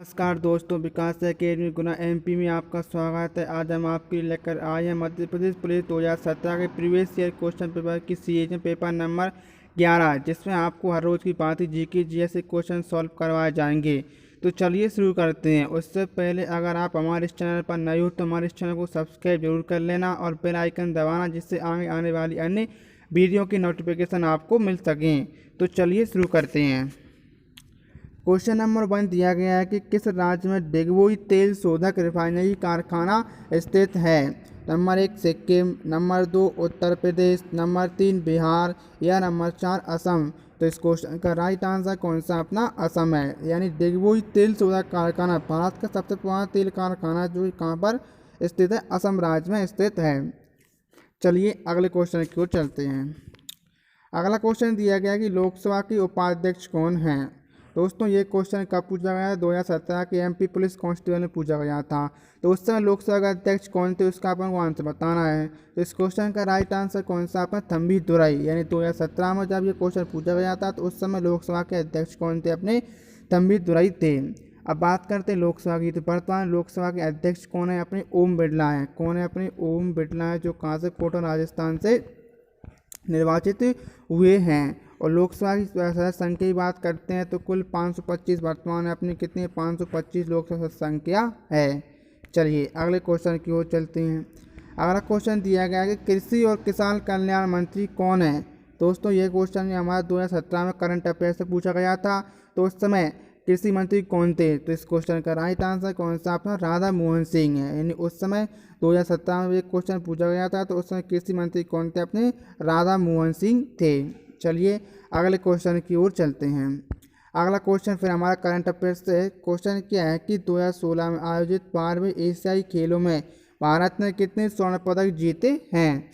नमस्कार दोस्तों, विकास अकेडमी गुना एमपी में आपका स्वागत है। आज हम आपके लिए लेकर आए हैं मध्य प्रदेश पुलिस 2017 के प्रीवियस ईयर क्वेश्चन पेपर की सीरीज पेपर नंबर 11, जिसमें आपको हर रोज़ की भांति जीके जीएस से क्वेश्चन सॉल्व करवाए जाएंगे। तो चलिए शुरू करते हैं। उससे पहले अगर आप हमारे इस चैनल पर नए हो तो हमारे इस चैनल को सब्सक्राइब जरूर कर लेना और बेल आइकन दबाना, जिससे आगे आने वाली अन्य वीडियो की नोटिफिकेशन आपको मिल सकें। तो चलिए शुरू करते हैं। क्वेश्चन नंबर 1 दिया गया है कि किस राज्य में डिगबोई तेल शोधक रिफाइनरी कारखाना स्थित है। Number 1 Sikkim, number 2 Uttar Pradesh, number 3 Bihar या नंबर 4 असम। तो इस क्वेश्चन का राइट आंसर कौन सा अपना असम है। यानी डिगबोई तेल शोधक कारखाना भारत का सबसे पुराना तेल कारखाना जो कहाँ पर स्थित है, असम राज्य में स्थित है। चलिए अगले क्वेश्चन की ओर चलते हैं। अगला क्वेश्चन दिया गया कि लोकसभा के उपाध्यक्ष कौन हैं। दोस्तों ये क्वेश्चन कब पूछा गया है, 2017 के एमपी पुलिस कांस्टेबल में पूछा गया था। तो उस समय लोकसभा के अध्यक्ष कौन थे, उसका अपन को आंसर बताना है। तो इस क्वेश्चन का राइट आंसर कौन सा अपना थम्बी दुराई। यानी 2017 में जब ये क्वेश्चन पूछा गया था तो उस समय लोकसभा के अध्यक्ष कौन थे, अपने थम्बी दुराई थे। अब बात करते हैं लोकसभा की। तो वर्तमान लोकसभा के अध्यक्ष कौन है, अपने ओम बिरला हैं। कौन है, अपने ओम बिरला है, जो कहाँ से, कोटा राजस्थान से निर्वाचित हुए हैं। और लोकसभा की सदस्य संख्या की बात करते हैं तो कुल 525 वर्तमान है अपनी, कितनी 525 लोकसभा संख्या है। चलिए अगले क्वेश्चन की ओर चलते हैं। अगला क्वेश्चन दिया गया है कि कृषि और किसान कल्याण मंत्री कौन है। दोस्तों ये क्वेश्चन हमारा 2017 में करंट अफेयर से पूछा गया था। तो उस समय कृषि मंत्री कौन थे। तो इस क्वेश्चन का राइट आंसर कौन सा अपना राधा मोहन सिंह है। यानी उस समय 2017 में एक क्वेश्चन पूछा गया था तो उस समय कृषि मंत्री कौन थे, अपने राधा मोहन सिंह थे। चलिए अगले क्वेश्चन की ओर चलते हैं। अगला क्वेश्चन फिर हमारा करंट अफेयर से। क्वेश्चन क्या है कि 2016 में आयोजित 12वें एशियाई खेलों में भारत ने कितने स्वर्ण पदक जीते हैं।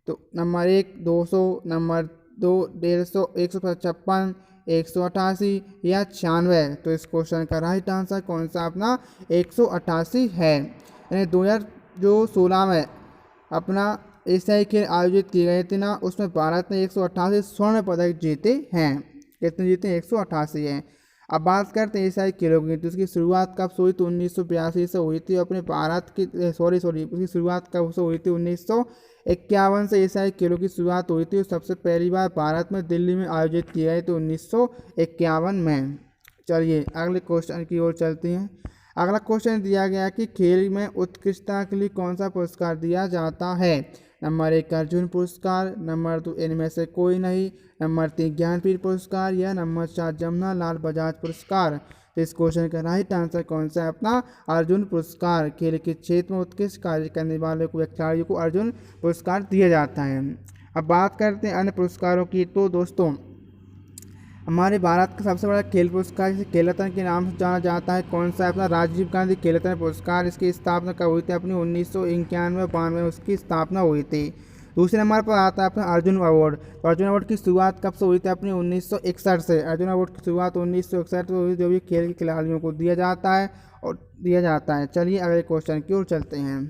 तो नंबर 1 200, नंबर 2 150, 155, 188 या 96। तो इस क्वेश्चन का राइट आंसर कौन सा अपना 188 है। यानी 2016 में अपना एशियाई खेल आयोजित किए गए थे ना, उसमें भारत ने 188 स्वर्ण पदक जीते हैं। कितने जीते, 188 हैं। अब बात करते हैं एशियाई खेलों की। तो उसकी शुरुआत कब से हुई, तो 1982 से हुई थी। अपने भारत की उसकी शुरुआत कब से हुई थी, 1951 से एशियाई खेलों की शुरुआत हुई थी। सबसे पहली बार भारत में दिल्ली में आयोजित किए गए तो 1951 में। चलिए अगले क्वेश्चन की ओर चलते हैं। अगला क्वेश्चन दिया गया कि खेल में उत्कृष्टता के लिए कौन सा पुरस्कार दिया जाता है। नंबर 1 अर्जुन पुरस्कार, नंबर 2 इनमें से कोई नहीं, नंबर 3 ज्ञानपीठ पुरस्कार या नंबर 4 जमुना लाल बजाज पुरस्कार। तो इस क्वेश्चन का राइट आंसर कौन सा है, अपना अर्जुन पुरस्कार। खेल के क्षेत्र में उत्कृष्ट कार्य करने वाले को खिलाड़ियों को अर्जुन पुरस्कार दिया जाता है। अब बात करते हैं अन्य पुरस्कारों की। तो दोस्तों हमारे भारत का सबसे बड़ा खेल पुरस्कार जिसे खेल रत्न के नाम से जाना जाता है, कौन सा है, अपना राजीव गांधी खेल रत्न पुरस्कार। इसकी स्थापना कब हुई थी, अपनी 1991-92 में उसकी स्थापना हुई थी। दूसरे नंबर पर आता है अपना अर्जुन अवार्ड। तो अर्जुन अवार्ड की शुरुआत कब से हुई थी, अपनी 1961 से। अर्जुन अवार्ड की शुरुआत 1961 से हुई, जो भी खेल के खिलाड़ियों को दिया जाता है। चलिए अगले क्वेश्चन की ओर चलते हैं।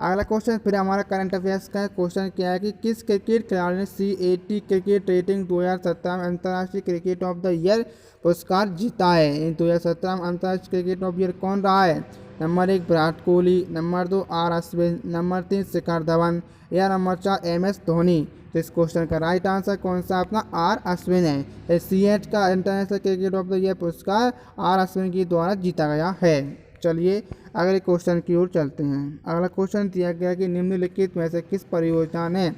अगला क्वेश्चन फिर हमारा करंट अफेयर्स का है। क्वेश्चन क्या है कि किस क्रिकेट खिलाड़ी ने CAT क्रिकेट रेटिंग 2017 में अंतर्राष्ट्रीय क्रिकेट ऑफ द ईयर पुरस्कार जीता है। 2017 में अंतर्राष्ट्रीय क्रिकेट ऑफ ईयर कौन रहा है। Number 1 Virat Kohli, number 2 R Ashwin, number 3 Shikhar Dhawan या नंबर 4 MS धोनी। तो इस क्वेश्चन का राइट आंसर कौन सा, अपना R अश्विन है। CAT का international cricket of the year पुरस्कार R अश्विन के द्वारा जीता गया है। चलिए अगले क्वेश्चन की ओर चलते हैं। अगला क्वेश्चन दिया गया कि निम्नलिखित में से किस परियोजना ने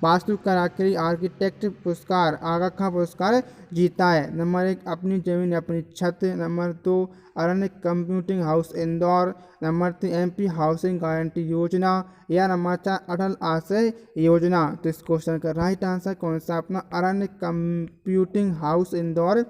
वास्तु कलाकारी आर्किटेक्ट पुरस्कार आगा खां पुरस्कार जीता है। नंबर 1 अपनी जमीन अपनी छत, number 2 Aranya computing house Indore, number 3 MP housing guarantee योजना या नंबर 4 अटल आश्रय योजना। तो इस क्वेश्चन का राइट आंसर कौन सा, अपना अरण्य कंप्यूटिंग हाउस इंदौर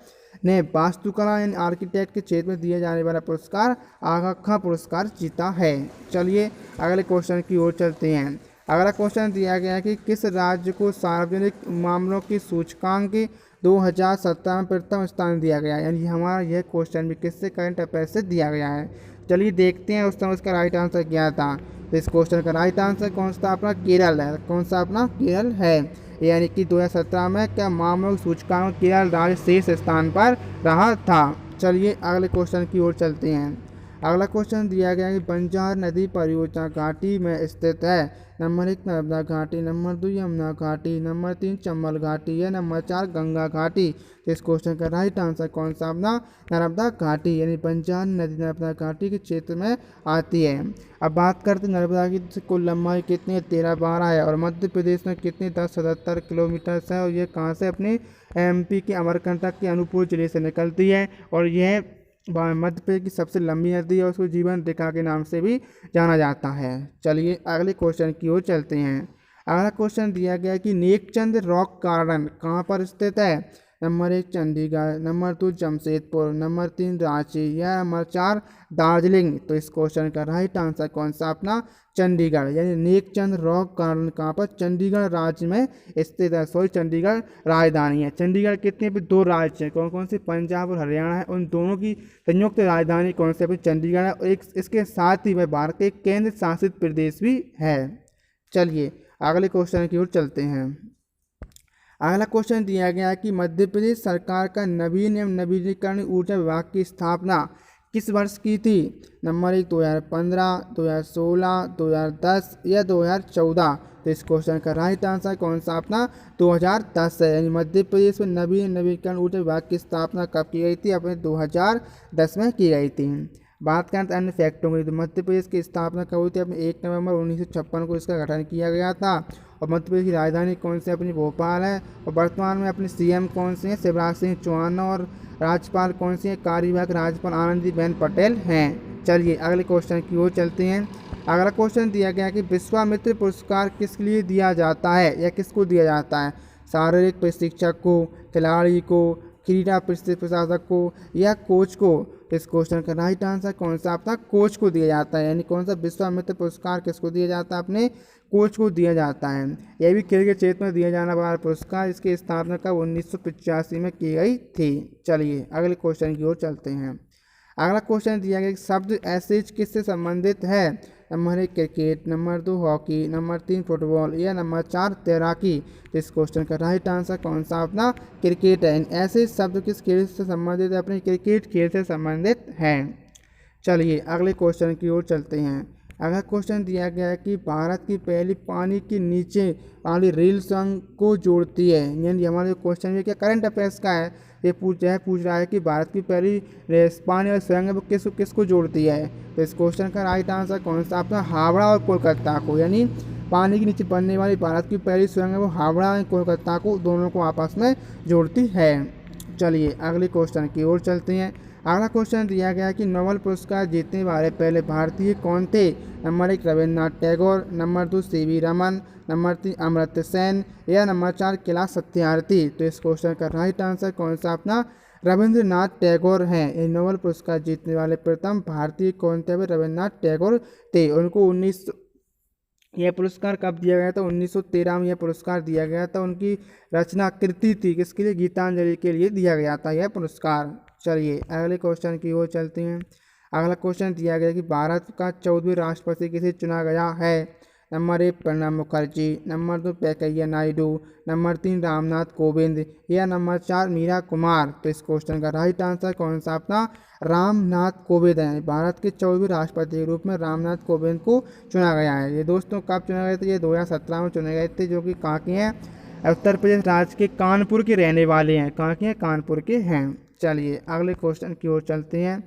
ने वास्तुकला एंड आर्किटेक्ट के क्षेत्र में दिए जाने वाला पुरस्कार आगा खां पुरस्कार जीता है। चलिए अगले क्वेश्चन की ओर चलते हैं। अगला क्वेश्चन दिया गया है कि किस राज्य को सार्वजनिक मामलों की सूचकांक 2017 में प्रथम स्थान दिया गया है। यानी हमारा यह क्वेश्चन भी किससे, करंट अफेयर से दिया गया है। चलिए देखते हैं उस समय उसका राइट आंसर क्या था। तो इस क्वेश्चन का राइट आंसर कौन सा, अपना केरल है। कौन सा, अपना केरल है। यानी कि 2017 में क्या मामलों की सूचकांक केरल राज्य शीर्ष स्थान पर रहा था। चलिए अगले क्वेश्चन की ओर चलते हैं। अगला क्वेश्चन दिया गया है कि बंजार नदी परियोजना घाटी में स्थित है। नंबर 1 नर्मदा घाटी, नंबर 2 यमुना घाटी, नंबर 3 चंबल घाटी या नंबर 4 गंगा घाटी। इस क्वेश्चन का राइट आंसर कौन सा अपना नर्मदा घाटी यानी बंजार नदी नर्मदा घाटी के क्षेत्र में आती है। अब बात करते हैं नर्मदा की कुल लंबाई कितनी है, 13-12 है और मध्य प्रदेश में कितनी 1077 किलोमीटर है और ये कहाँ से अपने MP के अमरकंटक के अनूपपुर जिले से निकलती है और यह मध्य प्रदेश की सबसे लंबी नदी है और उसको जीवन रेखा के नाम से भी जाना जाता है। चलिए अगले क्वेश्चन की ओर चलते हैं। अगला क्वेश्चन दिया गया है कि नेकचंद रॉक गार्डन कहाँ पर स्थित है। Number 1 Chandigarh, number 2 Jamshedpur, number 3 Ranchi या नंबर 4 दार्जिलिंग। तो इस क्वेश्चन का राइट आंसर कौन सा अपना चंडीगढ़ यानी नेकचंद रॉक गार्डन कहाँ पर चंडीगढ़ राज्य में स्थित है। सॉरी चंडीगढ़ राजधानी है। चंडीगढ़ कितने पे 2 राज्य हैं, कौन कौन से, पंजाब और हरियाणा है, उन दोनों की संयुक्त राजधानी कौन से अपनी चंडीगढ़ है और एक इसके साथ ही वह भारत के केंद्र शासित प्रदेश भी है। चलिए अगले क्वेश्चन की ओर चलते हैं। अगला क्वेश्चन दिया गया है कि मध्य प्रदेश सरकार का नवीन एवं नवीनीकरण ऊर्जा विभाग की स्थापना किस वर्ष की थी। नंबर 1 2015, 2016, 2010 या 2014। तो इस क्वेश्चन का राइट आंसर कौन सा अपना 2010 है यानी मध्य प्रदेश में नवीन नवीनीकरण ऊर्जा विभाग की स्थापना कब की गई थी, अपने 2010 में की गई थी। बात करें अन्य फैक्टों की तो मध्य प्रदेश की स्थापना कब हुई थी, अपने 1 नवंबर 1956 को इसका गठन किया गया था और मध्य प्रदेश की राजधानी कौन सी अपनी भोपाल है और वर्तमान में अपने CM कौन से हैं, शिवराज सिंह चौहान और राज्यपाल कौन सी हैं, कार्यवाहक राज्यपाल आनंदीबेन पटेल हैं। चलिए अगले क्वेश्चन की ओर चलते हैं। अगला क्वेश्चन दिया गया कि विश्वामित्र पुरस्कार किस लिए दिया जाता है या किसको दिया जाता है। शारीरिक प्रशिक्षक को, खिलाड़ी को, क्रीडा प्रशासक को या कोच को। इस क्वेश्चन का राइट आंसर कौन सा अपना कोच को दिया जाता है यानी कौन सा विश्वामित्र पुरस्कार किसको दिया जाता है, अपने कोच को दिया जाता है। यह भी खेल के क्षेत्र में दिया जाने वाला पुरस्कार, इसकी स्थापना कब 1985 में की गई थी। चलिए अगले क्वेश्चन की ओर चलते हैं। अगला क्वेश्चन दिया गया शब्द एसेज किससे संबंधित है। Number 1 cricket, number 2 hockey, number 3 football या नंबर 4 तैराकी। इस क्वेश्चन का राइट आंसर कौन सा अपना क्रिकेट है। ऐसे शब्द किस खेल से संबंधित है, अपने क्रिकेट खेल से संबंधित है। चलिए अगले क्वेश्चन की ओर चलते हैं। अगला क्वेश्चन दिया गया है कि भारत की पहली पानी के नीचे वाली रेल सुरंग को जोड़ती है यानी हमारे क्वेश्चन में क्या करंट अफेयर्स का है, ये पूछ रहा है कि भारत की पहली पानी वाली सुरंग है वो किसको जोड़ती है। तो इस क्वेश्चन का राइट आंसर कौन सा अपना हावड़ा और कोलकाता को यानी पानी के नीचे बनने वाली भारत की पहली सुरंग है वो हावड़ा और कोलकाता को दोनों को आपस में जोड़ती है। चलिए अगले क्वेश्चन की ओर चलते हैं। अगला क्वेश्चन दिया गया कि नोबेल पुरस्कार जीतने वाले पहले भारतीय कौन थे। Number 1 Rabindranath Tagore, number 2 CV Raman, number 3 Amartya Sen या नंबर 4 कैलाश सत्यार्थी। तो इस क्वेश्चन का राइट आंसर कौन सा अपना रविन्द्रनाथ टैगोर हैं। ये नोबेल पुरस्कार जीतने वाले प्रथम भारतीय कौन थे, रविन्द्रनाथ टैगोर थे। उनको यह पुरस्कार कब दिया गया था, 1913 में यह पुरस्कार दिया गया था। उनकी रचना कृति थी किसके लिए, गीतांजलि के लिए दिया गया था यह पुरस्कार। चलिए अगले क्वेश्चन की ओर चलते हैं। अगला क्वेश्चन दिया गया कि भारत का 14वें राष्ट्रपति किसे चुना गया है। Number 1 Pranab Mukherjee, number 2 Venkaiah Naidu, number 3 Ramnath Kovind या नंबर 4 मीरा कुमार। तो इस क्वेश्चन का राइट आंसर कौन सा अपना रामनाथ कोविंद है। भारत के 14वें राष्ट्रपति के रूप में रामनाथ कोविंद को चुना गया है। ये दोस्तों कब चुने गए थे, ये 2017 में चुने गए थे, जो कि कहाँ के हैं, उत्तर प्रदेश राज्य के कानपुर के रहने वाले हैं। कहाँ के हैं, कानपुर के हैं। चलिए अगले क्वेश्चन की ओर चलते हैं।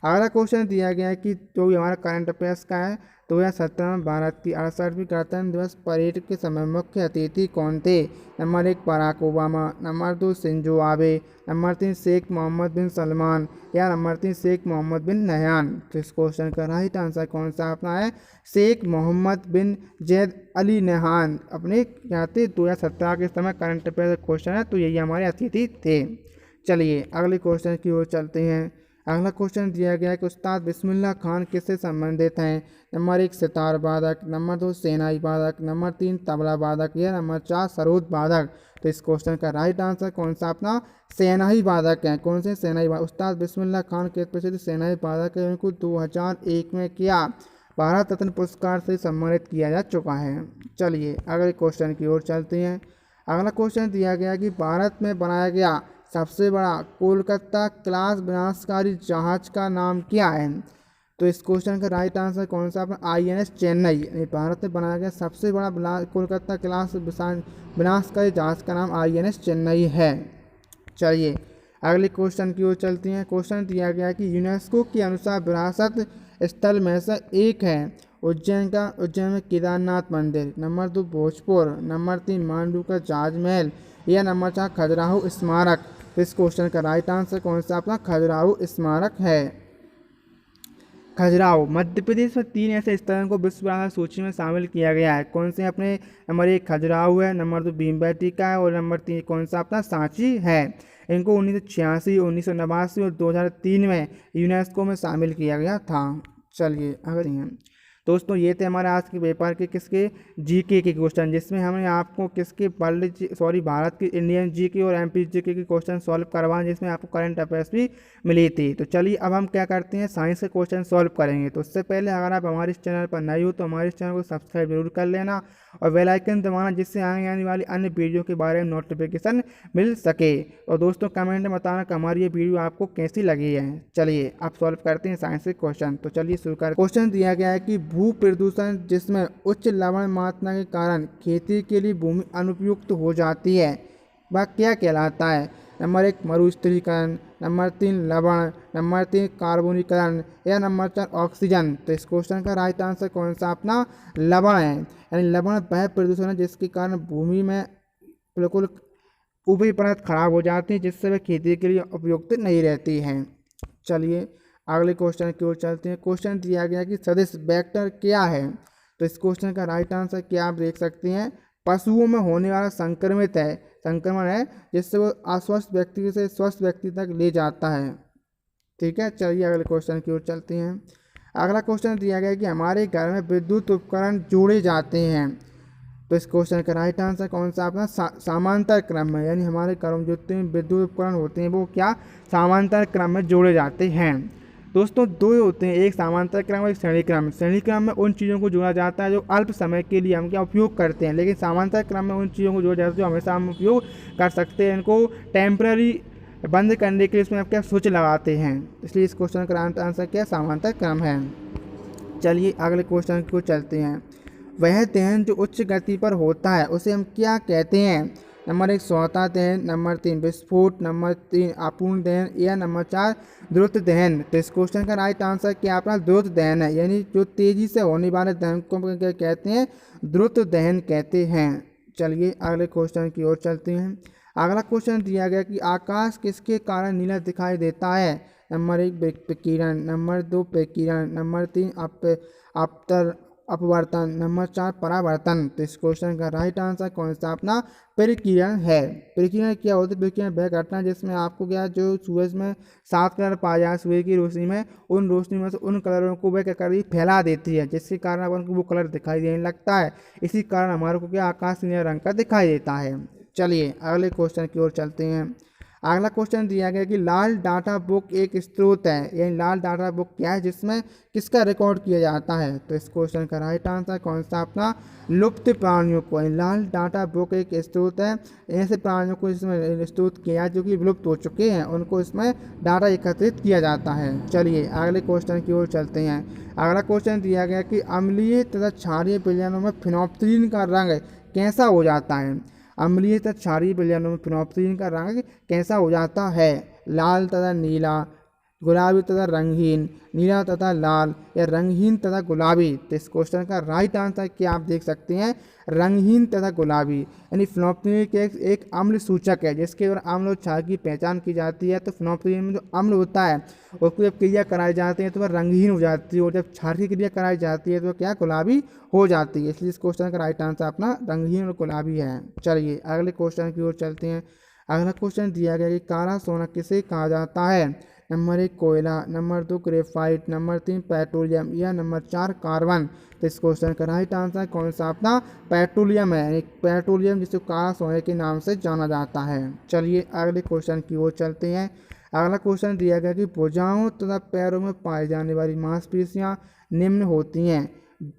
अगला क्वेश्चन दिया गया है कि जो भी हमारा करंट अफेयर्स का है, 2017 में भारत की 68वीं गणतंत्र दिवस परेड के समय मुख्य अतिथि कौन थे। Number 1 Barack Obama, number 2 Shinzo Abe, number 3 Sheikh Mohammed bin Salman या number 3 Sheikh Mohammed bin Nahyan. तो इस क्वेश्चन का राइट आंसर कौन सा अपना है, शेख मोहम्मद बिन जैद अली नहयान। अपने क्या थे, 2017 के समय करंट अफेयर क्वेश्चन है, तो यही हमारे अतिथि थे। चलिए अगले क्वेश्चन की ओर चलते हैं। अगला क्वेश्चन दिया गया है कि उस्ताद बिस्मिल्लाह खान किससे संबंधित हैं। नंबर 1 सितार वादक, नंबर 2 शहनाई वादक, नंबर 3 तबला वादक या नंबर 4 सरोद वादक। तो इस क्वेश्चन का राइट आंसर कौन सा अपना शहनाई वादक है। कौन से शहनाई वादक, उस्ताद बिस्मिल्लाह खान के प्रसिद्ध शहनाई वादक है, उनको 2001 में किया भारत रत्न पुरस्कार से सम्मानित किया जा चुका है। चलिए अगले क्वेश्चन की ओर चलते हैं। अगला क्वेश्चन दिया गया कि भारत में बनाया गया सबसे बड़ा कोलकाता क्लास विनाशकारी जहाज का नाम क्या है? तो इस क्वेश्चन का राइट आंसर कौन सा अपना INS चेन्नई, यानी भारत में बनाया गया सबसे बड़ा कोलकाता क्लास विनाशकारी जहाज का नाम INS चेन्नई है। चलिए अगले क्वेश्चन की ओर चलते हैं। क्वेश्चन दिया गया है कि यूनेस्को के अनुसार विरासत स्थल में से एक है उज्जैन में केदारनाथ मंदिर, नंबर 2 भोजपुर, नंबर 3 मांडू का ताजमहल, या नंबर 4 खजुराहो स्मारक। तो इस क्वेश्चन का राइट आंसर कौन सा अपना खजुराहो स्मारक है। खजुराहो मध्य प्रदेश में 3 ऐसे स्थलों को विश्व विरासत सूची में शामिल किया गया है। कौन से अपने? नंबर 1 खजुराहो है, नंबर 2 भीमबेटका है, और नंबर 3 कौन सा अपना सांची है। इनको 1986, 1989 और 2003 में यूनेस्को में शामिल किया गया था। चलिए अगले दोस्तों, ये थे हमारे आज के पेपर के किसके जीके के क्वेश्चन, जिसमें हमने आपको किसके भारत की इंडियन जीके और MP जीके के क्वेश्चन सॉल्व करवाएं, जिसमें आपको करंट अफेयर्स भी मिली थी। तो चलिए अब हम क्या करते हैं, साइंस के क्वेश्चन सॉल्व करेंगे। तो उससे पहले अगर आप हमारे इस चैनल पर नए हो तो हमारे इस चैनल को सब्सक्राइब जरूर कर लेना और बेल आइकन दबाना, जिससे आने वाली अन्य वीडियो के बारे में नोटिफिकेशन मिल सके। और दोस्तों कमेंट में बताना कि हमारी ये वीडियो आपको कैसी लगी है। चलिए अब सॉल्व करते हैं साइंस के क्वेश्चन। तो चलिए शुरू कर। क्वेश्चन दिया गया है कि भू प्रदूषण जिसमें उच्च लवण मात्रा के कारण खेती के लिए भूमि अनुपयुक्त हो जाती है, वह क्या कहलाता है? नंबर 1 मरुस्थलीकरण, नंबर 3 लवण, नंबर 3 कार्बोनीकरण, या नंबर 4 ऑक्सीजन। तो इस क्वेश्चन का राइट आंसर कौन सा अपना लवण है। यानी लवण वह प्रदूषण है जिसके कारण भूमि में बिल्कुल ऊपरी परत खराब हो जाती है, जिससे वह खेती के लिए उपयुक्त नहीं रहती है। चलिए अगले क्वेश्चन की ओर चलते हैं। क्वेश्चन दिया गया कि सदिश वेक्टर क्या है? तो इस क्वेश्चन का राइट आंसर क्या आप देख सकते हैं, पशुओं में होने वाला संक्रमण है जिससे वो अस्वस्थ व्यक्ति से स्वस्थ व्यक्ति तक ले जाता है। ठीक है, चलिए अगले क्वेश्चन की ओर चलते हैं। अगला क्वेश्चन दिया गया कि हमारे घर में विद्युत उपकरण जोड़े जाते हैं। तो इस क्वेश्चन का राइट आंसर कौन सा अपना समांतर क्रम में, यानी हमारे घरों में जितने विद्युत उपकरण होते हैं वो क्या समांतर क्रम में जोड़े जाते हैं। दोस्तों दो होते हैं, एक समांतर क्रम और एक श्रेणी क्रम। श्रेणी क्रम में उन चीज़ों को जोड़ा जाता है जो अल्प समय के लिए हम क्या उपयोग करते हैं, लेकिन समांतर क्रम में उन चीज़ों को जोड़ा जाता है जो हमेशा हम उपयोग कर सकते हैं। इनको टेम्पररी बंद करने के लिए इसमें आप क्या स्विच लगाते हैं, इसलिए इस क्वेश्चन का आंसर क्या समांतर क्रम है। चलिए अगले क्वेश्चन को चलते हैं। वह दहन जो उच्च गति पर होता है उसे हम क्या कहते हैं? नंबर 1 स्वतः दहन, नंबर 3 विस्फोट, नंबर 3 अपूर्ण दहन, या नंबर 4 द्रुत दहन। तो इस क्वेश्चन का राइट आंसर क्या अपना द्रुत दहन है, यानी जो तेजी से होने वाले दहन को क्या कहते हैं, द्रुत दहन कहते हैं। चलिए अगले क्वेश्चन की ओर चलते हैं। अगला क्वेश्चन दिया गया कि आकाश किसके कारण नीला दिखाई देता है? नंबर 1 विकिरण, नंबर 2 प्रकीर्णन, नंबर 3 अपवर्तन, नंबर 4 परावर्तन। तो इस क्वेश्चन का राइट आंसर कौन सा अपना प्रकीर्णन है। प्रकीर्णन क्या होता है? प्रकीर्णन वह घटना जिसमें आपको क्या जो सूरज में 7 कलर पाए जाए सूर्य की रोशनी में, उन रोशनी में से उन कलरों को वह क्या कर रही फैला देती है, जिसके कारण अपन को वो कलर दिखाई देने लगता है। इसी कारण हमारे को क्या आकाश नीले रंग का दिखाई देता है। चलिए अगले क्वेश्चन की ओर चलते हैं। अगला क्वेश्चन दिया गया कि लाल डाटा बुक एक स्रोत है, यानी लाल डाटा बुक क्या है जिसमें किसका रिकॉर्ड किया जाता है? तो इस क्वेश्चन का राइट आंसर कौन सा अपना लुप्त प्राणियों को। लाल डाटा बुक एक स्रोत है, ऐसे प्राणियों को इसमें स्रोत किया जो कि विलुप्त हो चुके हैं, उनको इसमें डाटा एकत्रित किया जाता है। चलिए अगले क्वेश्चन की ओर चलते हैं। अगला क्वेश्चन दिया गया कि अम्लीय तथा क्षारीय विलयनों में फिनोप्थलीन का रंग कैसा हो जाता है? अम्लीय तथा क्षारीय विलयनों में फिनोप्थलीन का रंग कैसा हो जाता है? लाल तथा नीला, गुलाबी तथा रंगहीन, नीला तथा लाल, या रंगहीन तथा गुलाबी। तो इस क्वेश्चन का राइट आंसर क्या आप देख सकते हैं, रंगहीन तथा गुलाबी। यानी फिनोप्थलीन एक अम्ल सूचक है जिसके द्वारा अम्ल और क्षार की पहचान की जाती है। तो फिनोप्थलीन में जो अम्ल होता है उसको जब क्रिया कराई जाती है तो वह रंगहीन हो जाती है, और जब क्षार की क्रिया कराई जाती है तो क्या गुलाबी हो जाती है। इसलिए इस क्वेश्चन का राइट आंसर अपना रंगहीन और गुलाबी है। चलिए अगले क्वेश्चन की ओर चलते हैं। अगला क्वेश्चन दिया गया कि काला सोना किसे कहा जाता है? नंबर 1 कोयला, नंबर 2 ग्रेफाइट, नंबर 3 पेट्रोलियम, या नंबर 4 कार्बन। तो इस क्वेश्चन का राइट आंसर कौन सा अपना पेट्रोलियम है, एक पेट्रोलियम जिसे काला सोने के नाम से जाना जाता है। चलिए अगले क्वेश्चन की ओर चलते हैं। अगला क्वेश्चन दिया गया कि भुजाओं तथा पैरों में पाई जाने वाली मांसपेशियां निम्न होती हैं: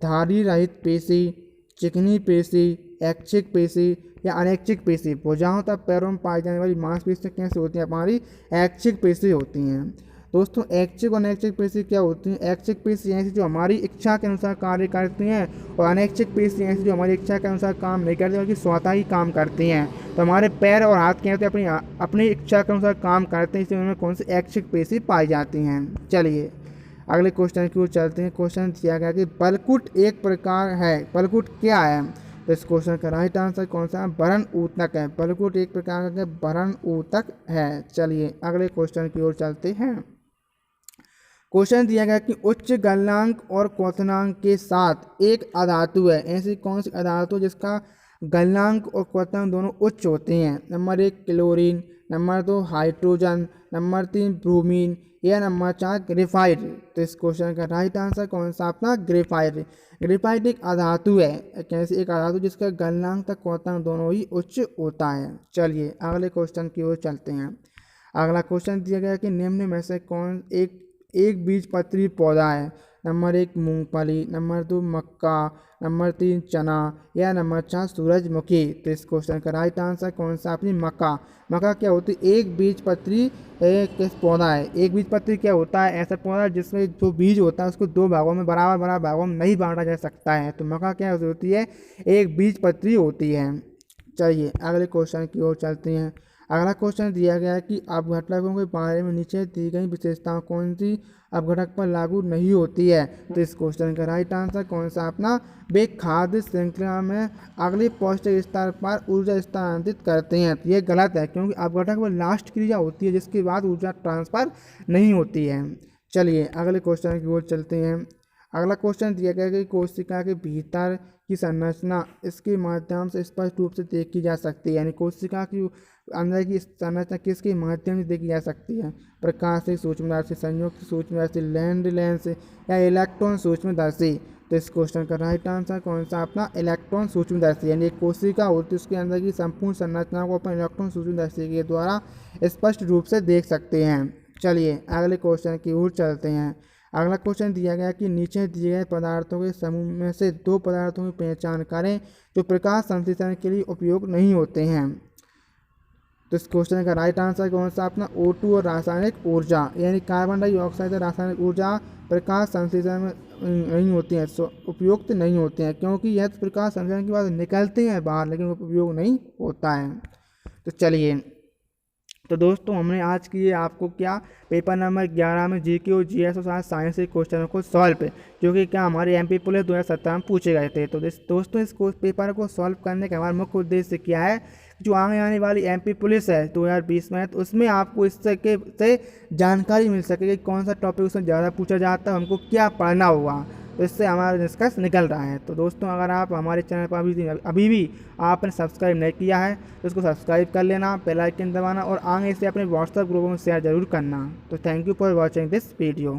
धारी रहित पेशी, चिकनी पेशी, ऐच्छिक पेशी या अनैच्छिक पेशी। भुजाओं तथा पैरों में पाई जाने वाली मांसपेशियाँ कैसे होती हैं? हमारी ऐच्छिक पेशी होती हैं। दोस्तों ऐच्छिक और अनैच्छिक पेशी क्या होती हैं? ऐच्छिक पेशी ऐसी जो हमारी इच्छा के अनुसार कार्य करती हैं और अनैच्छिक पेशी ऐसी जो हमारी इच्छा के अनुसार काम नहीं करती बल्कि स्वतः ही काम करती हैं। तो हमारे पैर और हाथ क्या होते हैं? अपनी इच्छा के अनुसार काम करते हैं, इसलिए उनमें कौन सी ऐच्छिक पेशी पाई जाती हैं। चलिए अगले क्वेश्चन की ओर चलते हैं। क्वेश्चन दिया गया कि बलकुट एक प्रकार है, बलकुट क्या है? तो इस क्वेश्चन का राइट आंसर कौन सा है? भरण ऊतक है। बलकुट एक प्रकार का भरण ऊतक है। चलिए अगले क्वेश्चन की ओर चलते हैं। क्वेश्चन दिया गया कि उच्च गलनांक और क्वथनांक के साथ एक अधातु है, ऐसी कौन सी अधातु जिसका गलनांक और क्वथनांक दोनों उच्च होते हैं? Number 1 chlorine, number 2 hydrogen, number 3 bromine या नंबर 4 ग्रेफाइट। तो इस क्वेश्चन का राइट आंसर कौन सा? अपना ग्रेफाइट। ग्रेफाइट एक अधातु है, कैसी एक अधातु जिसका गलनांक तथा क्वथनांक दोनों ही उच्च होता है। चलिए अगले क्वेश्चन की ओर चलते हैं। अगला क्वेश्चन दिया गया कि निम्न में से कौन एक बीजपत्री पौधा है? नंबर 1 मूंगफली, नंबर 2 मक्का, नंबर 3 चना या नंबर 4 सूरजमुखी। तो इस क्वेश्चन का राइट आंसर कौन सा? अपनी मक्का। मक्का क्या होती है? एक बीजपत्री किस पौधा है? एक बीजपत्री क्या होता है? ऐसा पौधा जिसमें जो बीज होता है उसको दो भागों में बराबर भागों में नहीं बांटा जा सकता है। तो मक्का क्या होती है? एक बीजपत्री होती है। चलिए अगले क्वेश्चन की ओर चलते हैं। अगला क्वेश्चन दिया गया है कि अपघटकों के बारे में नीचे दी गई विशेषताओं कौन सी अपघटक पर लागू नहीं होती है? तो इस क्वेश्चन का राइट आंसर कौन सा? अपना वे खाद्य श्रृंखला में अगले पौष्टिक स्तर पर ऊर्जा स्थानांतरित करते हैं। तो ये गलत है, क्योंकि अपघटक में लास्ट क्रिया होती है जिसके बाद ऊर्जा ट्रांसफर नहीं होती है। चलिए अगले क्वेश्चन की ओर चलते हैं। अगला क्वेश्चन दिया गया कि कोशिका के भीतर की संरचना इसके माध्यम से स्पष्ट रूप से देखी जा सकती है। यानी कोशिका की अंदर की संरचना किसके माध्यम से देखी जा सकती है? प्रकाशिक सूक्ष्मदर्शी, संयुक्त सूक्ष्मदर्शी, लैंड लेंस या इलेक्ट्रॉन सूक्ष्मदर्शी। तो इस क्वेश्चन का राइट आंसर कौन सा? अपना इलेक्ट्रॉन सूक्ष्मदर्शी। यानी एक कोशिका होती है उसके अंदर की संपूर्ण संरचना को अपन इलेक्ट्रॉन सूक्ष्मदर्शी के द्वारा स्पष्ट रूप से देख सकते हैं। चलिए अगले क्वेश्चन की ओर चलते हैं। अगला क्वेश्चन दिया गया कि नीचे दिए गए पदार्थों के समूह में से दो पदार्थों की पहचान करें जो प्रकाश संश्लेषण के लिए उपयोग नहीं होते हैं। तो इस क्वेश्चन का राइट आंसर कौन सा? अपना O2 और रासायनिक ऊर्जा। यानी कार्बन डाइऑक्साइड और रासायनिक ऊर्जा प्रकाश संश्लेषण में नहीं होती हैं, उपयुक्त नहीं होते हैं, क्योंकि यह प्रकाश संश्लेषण के बाद निकलते हैं बाहर लेकिन उपयोग नहीं होता है। तो चलिए तो दोस्तों हमने आज किए आपको क्या पेपर नंबर 11 में जीके और जीएस और साइंस के क्वेश्चनों को सॉल्व, जो कि क्या हमारे एमपी पुलिस 2017 में पूछे गए थे। तो दोस्तों इस पेपर को सॉल्व करने का हमारा मुख्य उद्देश्य क्या है? जो आगे आने वाली एमपी पुलिस है 2020 में, तो उसमें आपको से जानकारी मिल सके कि कौन सा टॉपिक उसमें ज़्यादा पूछा जाता है, हमको क्या पढ़ना होगा। तो इससे हमारा डिस्कस निकल रहा है। तो दोस्तों अगर आप हमारे चैनल पर अभी भी आपने सब्सक्राइब नहीं किया है तो इसको सब्सक्राइब कर लेना, बेल आइकन दबाना और आगे से अपने व्हाट्सएप ग्रुपों में शेयर जरूर करना। तो thank you for watching this video.